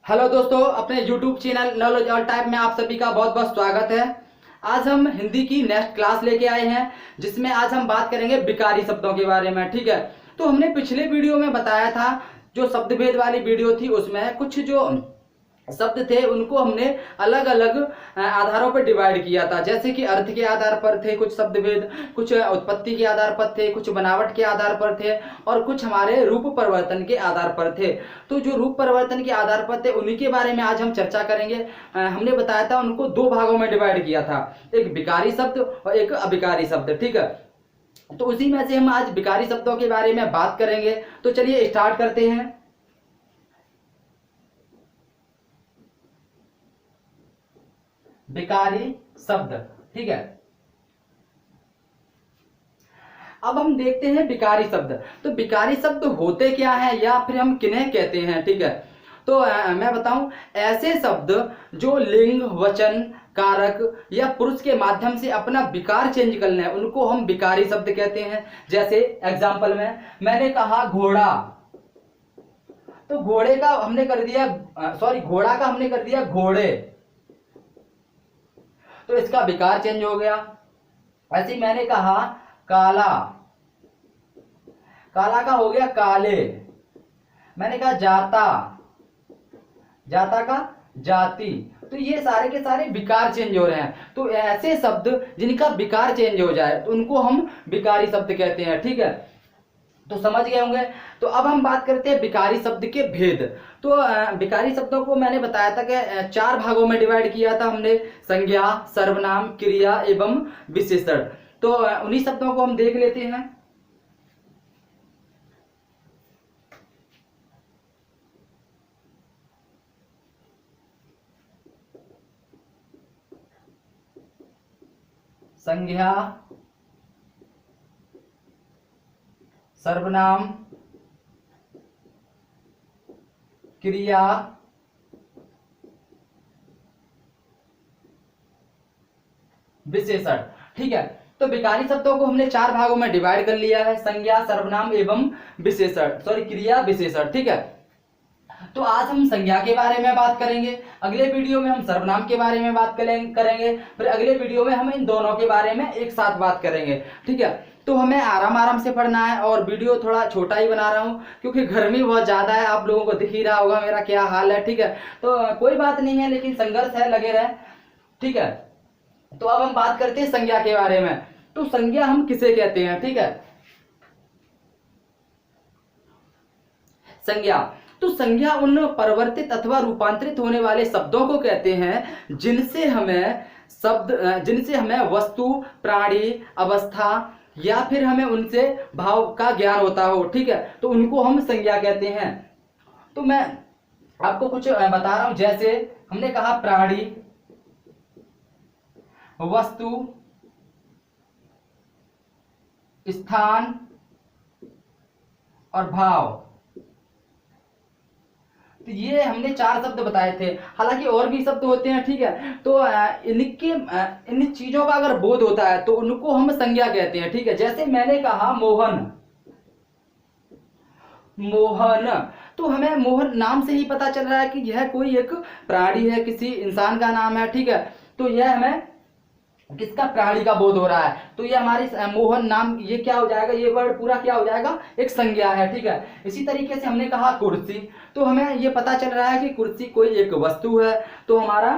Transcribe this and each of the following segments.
Hello दोस्तों, अपने YouTube channel knowledge all type में आप सभी का बहुत बहुत स्वागत है। आज हम हिंदी की नेक्स्ट क्लास लेके आए हैं, जिसमें आज हम बात करेंगे विकारी शब्दों के बारे में। ठीक है, तो हमने पिछले वीडियो में बताया था, जो शब्द भेद वाली वीडियो थी, उसमें कुछ जो शब्द थे उनको हमने अलग अलग आधारों पर डिवाइड किया था। जैसे कि अर्थ के आधार पर थे कुछ शब्द भेद, कुछ उत्पत्ति के आधार पर थे, कुछ बनावट के आधार पर थे, और कुछ हमारे रूप परिवर्तन के आधार पर थे। तो जो रूप परिवर्तन के आधार पर थे उन्हीं के बारे में आज हम चर्चा करेंगे। हमने बताया था उनको दो भागों में डिवाइड किया था, एक विकारी शब्द और एक अविकारी शब्द। ठीक है, तो उसी में से हम आज विकारी शब्दों के बारे में बात करेंगे। तो चलिए स्टार्ट करते हैं। विकारी शब्द। ठीक है, अब हम देखते हैं विकारी शब्द। तो विकारी शब्द होते क्या है या फिर हम किन्हें कहते हैं। ठीक है, तो मैं बताऊं, ऐसे शब्द जो लिंग, वचन, कारक या पुरुष के माध्यम से अपना विकार चेंज कर लें उनको हम विकारी शब्द कहते हैं। जैसे एग्जाम्पल में मैंने कहा घोड़ा, तो घोड़े का हमने कर दिया, सॉरी, घोड़ा का हमने कर दिया घोड़े, तो इसका विकार चेंज हो गया। ऐसे ही मैंने कहा काला, काला का हो गया काले। मैंने कहा जाता, जाता का जाति। तो ये सारे के सारे विकार चेंज हो रहे हैं। तो ऐसे शब्द जिनका विकार चेंज हो जाए तो उनको हम विकारी शब्द कहते हैं। ठीक है, तो समझ गए होंगे। तो अब हम बात करते हैं विकारी शब्द के भेद। तो विकारी शब्दों को मैंने बताया था कि चार भागों में डिवाइड किया था हमने, संज्ञा, सर्वनाम, क्रिया एवं विशेषण। तो उन्हीं शब्दों को हम देख लेते हैं। संज्ञा, सर्वनाम, क्रिया, विशेषण। ठीक है, तो विकारी शब्दों को हमने चार भागों में डिवाइड कर लिया है, संज्ञा, सर्वनाम एवं विशेषण, सॉरी, क्रिया, विशेषण। ठीक है, तो आज हम संज्ञा के बारे में बात करेंगे, अगले वीडियो में हम सर्वनाम के बारे में बात करेंगे, फिर अगले वीडियो में हम इन दोनों के बारे में एक साथ बात करेंगे। ठीक है, तो हमें आराम आराम से पढ़ना है, और वीडियो थोड़ा छोटा ही बना रहा हूँ क्योंकि गर्मी बहुत ज्यादा है, आप लोगों को दिख ही रहा होगा मेरा क्या हाल है। ठीक है, तो कोई बात नहीं है, लेकिन संघर्ष है, लगे रहे। ठीक है, तो अब हम बात करते हैं संज्ञा के बारे में। तो संज्ञा हम किसे कहते हैं। ठीक है, संज्ञा, तो संज्ञा उन परिवर्तित अथवा रूपांतरित होने वाले शब्दों को कहते हैं जिनसे हमें वस्तु, प्राणी, अवस्था या फिर हमें उनसे भाव का ज्ञान होता हो। ठीक है, तो उनको हम संज्ञा कहते हैं। तो मैं आपको कुछ बता रहा हूं। जैसे हमने कहा प्राणी, वस्तु, स्थान और भाव। तो ये हमने चार शब्द बताए थे, हालांकि और भी शब्द होते हैं। ठीक है, तो इन चीजों का अगर बोध होता है तो उनको हम संज्ञा कहते हैं। ठीक है, जैसे मैंने कहा मोहन, मोहन, तो हमें मोहन नाम से ही पता चल रहा है कि यह कोई एक प्राणी है, किसी इंसान का नाम है। ठीक है, तो यह हमें किसका, प्राणी का बोध हो रहा है। तो ये हमारी मोहन नाम, ये क्या हो जाएगा, ये वर्ड पूरा क्या हो जाएगा, एक संज्ञा है। ठीक है, इसी तरीके से हमने कहा कुर्सी, तो हमें ये पता चल रहा है कि कुर्सी कोई एक वस्तु है, तो हमारा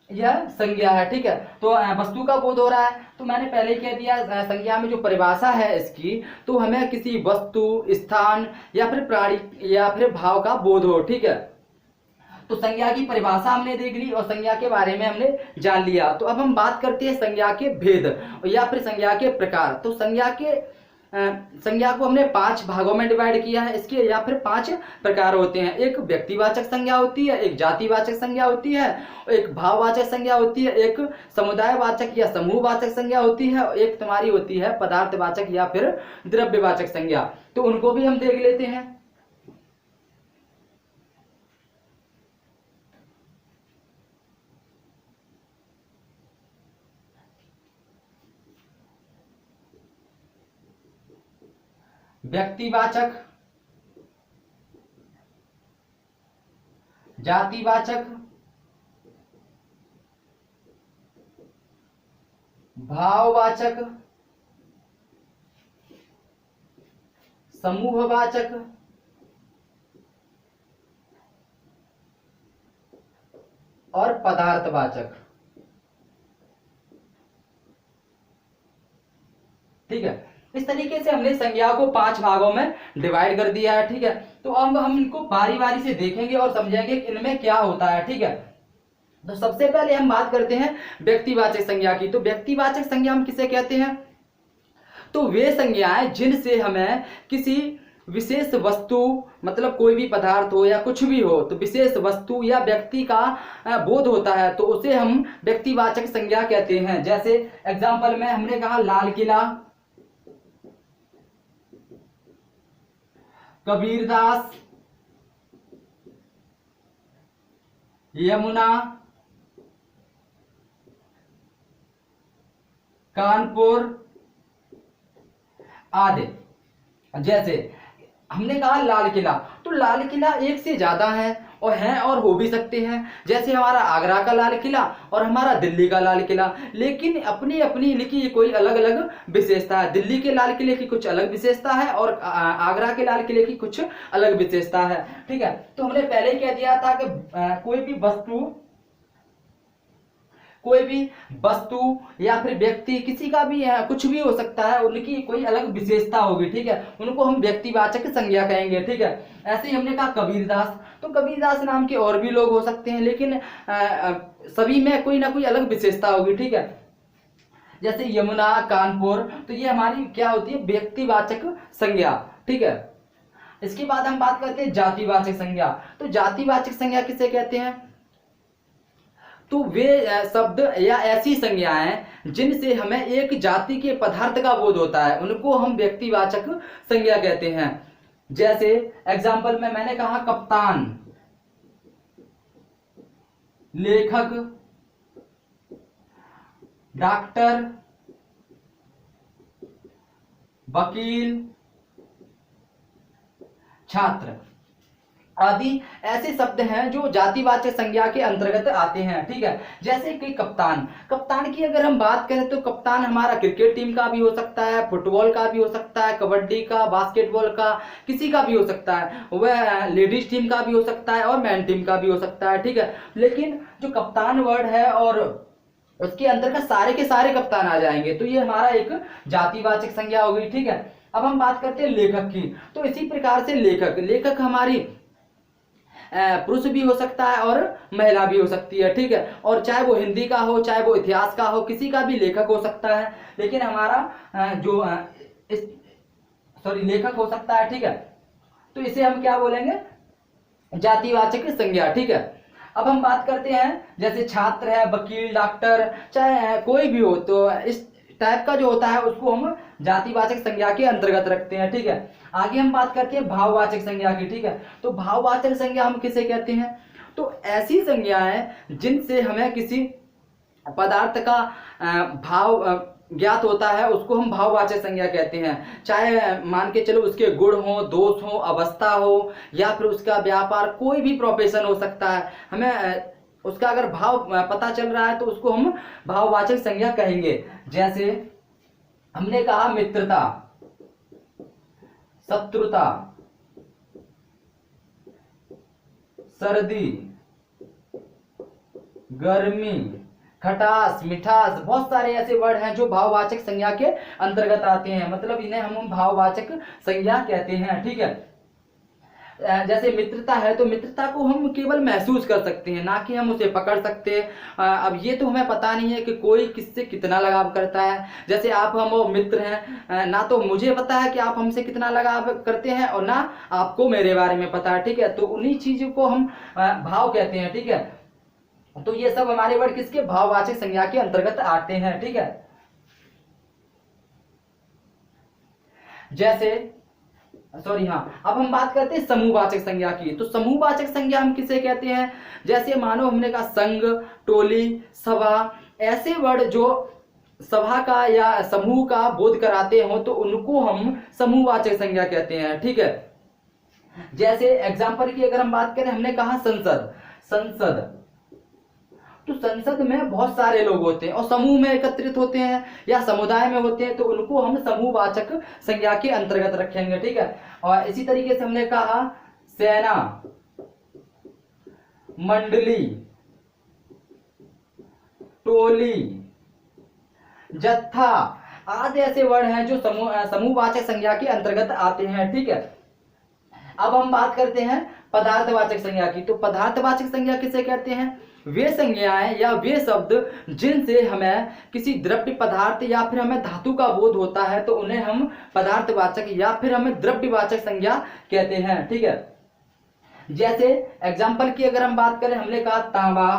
यह संज्ञा है। ठीक है, तो वस्तु का बोध हो रहा है। तो मैंने पहले ही कह दिया, संज्ञा में जो परिभाषा है इसकी, तो हमें किसी वस्तु, स्थान या फिर प्राणी या फिर भाव का बोध हो। ठीक है, तो संज्ञा की परिभाषा हमने देख ली और संज्ञा के बारे में हमने जान लिया। तो अब हम बात करते हैं संज्ञा के भेद या फिर संज्ञा के प्रकार। तो संज्ञा को हमने पांच भागों में डिवाइड किया है। इसके या फिर पांच प्रकार होते हैं। एक व्यक्तिवाचक संज्ञा होती है, एक जातिवाचक संज्ञा होती है, एक भाववाचक संज्ञा होती है, एक समुदायवाचक या समूहवाचक संज्ञा होती है, और एक तुम्हारी होती है पदार्थवाचक या फिर द्रव्यवाचक संज्ञा। तो उनको भी हम देख लेते हैं। व्यक्तिवाचक, जातिवाचक, भाववाचक, समूहवाचक और पदार्थवाचक। ठीक है, इस तरीके से हमने संज्ञा को 5 भागों में डिवाइड कर दिया है। ठीक है, तो अब हम इनको बारी बारी से देखेंगे और समझेंगे कि इनमें क्या होता है। ठीक है, तो सबसे पहले हम बात करते हैं व्यक्तिवाचक संज्ञा की। तो व्यक्तिवाचक संज्ञा हम किसे कहते हैं? तो वे संज्ञाएं जिनसे हमें किसी विशेष वस्तु, मतलब कोई भी पदार्थ हो या कुछ भी हो, तो विशेष वस्तु या व्यक्ति का बोध होता है, तो उसे हम व्यक्तिवाचक संज्ञा कहते हैं। जैसे एग्जाम्पल में हमने कहा लाल किला, कबीरदास, यमुना, कानपुर आदि। जैसे हमने कहा लाल किला, तो लाल किला एक से ज्यादा है और हो भी सकते हैं। जैसे हमारा आगरा का लाल किला और हमारा दिल्ली का लाल किला, लेकिन अपनी अपनी इनकी कोई अलग अलग विशेषता है। दिल्ली के लाल किले की कुछ अलग विशेषता है और आगरा के लाल किले की कुछ अलग विशेषता है। ठीक है, तो हमने पहले कह दिया था कि कोई भी वस्तु या फिर व्यक्ति, किसी का भी कुछ भी हो सकता है, उनकी कोई अलग विशेषता होगी। ठीक है, उनको हम व्यक्तिवाचक संज्ञा कहेंगे। ठीक है, ऐसे ही हमने कहा कबीरदास, तो कबीरदास नाम के और भी लोग हो सकते हैं, लेकिन सभी में कोई ना कोई अलग विशेषता होगी। ठीक है, जैसे यमुना, कानपुर, तो ये हमारी क्या होती है? व्यक्तिवाचक संज्ञा। ठीक है, इसके बाद हम बात करते हैं जातिवाचक संज्ञा। तो जातिवाचक संज्ञा किसे कहते हैं? तो वे शब्द या ऐसी संज्ञाएं जिनसे हमें एक जाति के पदार्थ का बोध होता है, उनको हम व्यक्तिवाचक संज्ञा कहते हैं। जैसे एग्जाम्पल में मैंने कहा कप्तान, लेखक, डॉक्टर, वकील, छात्र आदि ऐसे शब्द हैं जो जातिवाचक संज्ञा के अंतर्गत आते हैं। ठीक है, जैसे कि कप्तान की अगर हम बात करें तो कप्तान हमारा क्रिकेट टीम का भी हो सकता है, फुटबॉल का भी हो सकता है, कबड्डी का, बास्केटबॉल का, किसी का भी हो सकता है। वह लेडीज टीम का भी हो सकता है और मैन टीम का भी हो सकता है। ठीक है, लेकिन जो कप्तान वर्ड है और उसके अंतर्गत सारे के सारे कप्तान आ जाएंगे, तो ये हमारा एक जातिवाचक संज्ञा हो गई। ठीक है, अब हम बात करते हैं लेखक की। तो इसी प्रकार से लेखक हमारी पुरुष भी हो सकता है और महिला भी हो सकती है। ठीक है, और चाहे वो हिंदी का हो, चाहे वो इतिहास का हो, किसी का भी लेखक हो सकता है, लेकिन हमारा लेखक हो सकता है। ठीक है, तो इसे हम क्या बोलेंगे? जातिवाचक संज्ञा। ठीक है, अब हम बात करते हैं जैसे छात्र है, वकील, डॉक्टर, चाहे कोई भी हो, तो इस टाइप का जो होता है उसको हम जातिवाचक संज्ञा के अंतर्गत रखते हैं। ठीक है, आगे हम बात करते हैं भाववाचक संज्ञा की। ठीक है, तो भाववाचक संज्ञा हम किसे कहते हैं? तो ऐसी संज्ञाएं जिनसे हमें किसी पदार्थ का भाव ज्ञात होता है, उसको हम भाववाचक संज्ञा कहते हैं। चाहे मान के चलो उसके गुण हो, दोष हो, अवस्था हो, या फिर उसका व्यापार, कोई भी प्रोफेशन हो सकता है, हमें उसका अगर भाव पता चल रहा है तो उसको हम भाववाचक संज्ञा कहेंगे। जैसे हमने कहा मित्रता, शत्रुता, सर्दी, गर्मी, खटास, मिठास, बहुत सारे ऐसे वर्ड हैं जो भाववाचक संज्ञा के अंतर्गत आते हैं, मतलब इन्हें हम भाववाचक संज्ञा कहते हैं। ठीक है, जैसे मित्रता है, तो मित्रता को हम केवल महसूस कर सकते हैं, ना कि हम उसे पकड़ सकते। अब ये तो हमें पता नहीं है कि कोई किससे कितना लगाव करता है। जैसे आप हम मित्र हैं, ना तो मुझे पता है कि आप हमसे कितना लगाव करते हैं और ना आपको मेरे बारे में पता है। ठीक है, तो उन्हीं चीजों को हम भाव कहते हैं। ठीक है, तो ये सब हमारे वर्ड किसके? भाववाचक संज्ञा के अंतर्गत आते हैं। ठीक है, जैसे अब हम बात करते हैं समूहवाचक संज्ञा की। तो समूहवाचक संज्ञा हम किसे कहते हैं? जैसे मानो हमने कहा संघ, टोली, सभा, ऐसे वर्ड जो सभा का या समूह का बोध कराते हो, तो उनको हम समूहवाचक संज्ञा कहते हैं। ठीक है, जैसे एग्जाम्पल की अगर हम बात करें, हमने कहा संसद। संसद। तो संसद में बहुत सारे लोग होते हैं और समूह में एकत्रित होते हैं या समुदाय में होते हैं, तो उनको हम समूहवाचक संज्ञा के अंतर्गत रखेंगे, ठीक है। और इसी तरीके से हमने कहा सेना, मंडली, टोली, जत्था आदि ऐसे वर्ड हैं जो समूहवाचक संज्ञा के अंतर्गत आते हैं, ठीक है। अब हम बात करते हैं पदार्थवाचक संज्ञा की। तो पदार्थवाचक संज्ञा किसे कहते हैं? वे संज्ञाएं या वे शब्द जिनसे हमें किसी द्रव्य पदार्थ या फिर हमें धातु का बोध होता है, तो उन्हें हम पदार्थवाचक या फिर हमें द्रव्यवाचक संज्ञा कहते हैं, ठीक है। जैसे एग्जाम्पल की अगर हम बात करें, हमने कहा तांबा,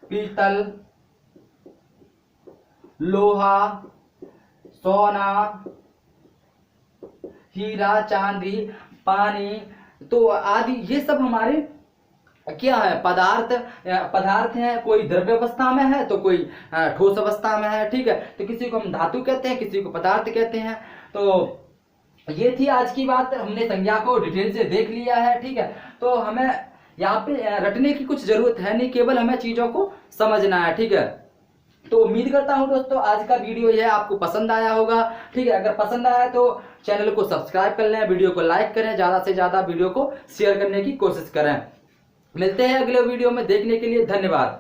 पीतल, लोहा, सोना, हीरा, चांदी, पानी, तो आदि ये सब हमारे क्या है? पदार्थ हैं। कोई द्रव्य अवस्था में है तो कोई ठोस अवस्था में है, ठीक है। तो किसी को हम धातु कहते हैं, किसी को पदार्थ कहते हैं। तो ये थी आज की बात, हमने संज्ञा को डिटेल से देख लिया है, ठीक है। तो हमें यहाँ पे रटने की कुछ जरूरत है नहीं, केवल हमें चीजों को समझना है, ठीक है। तो उम्मीद करता हूं दोस्तों आज का वीडियो यह आपको पसंद आया होगा, ठीक है। अगर पसंद आया तो चैनल को सब्सक्राइब कर लें, वीडियो को लाइक करें, ज्यादा से ज्यादा वीडियो को शेयर करने की कोशिश करें। मिलते हैं अगले वीडियो में, देखने के लिए धन्यवाद।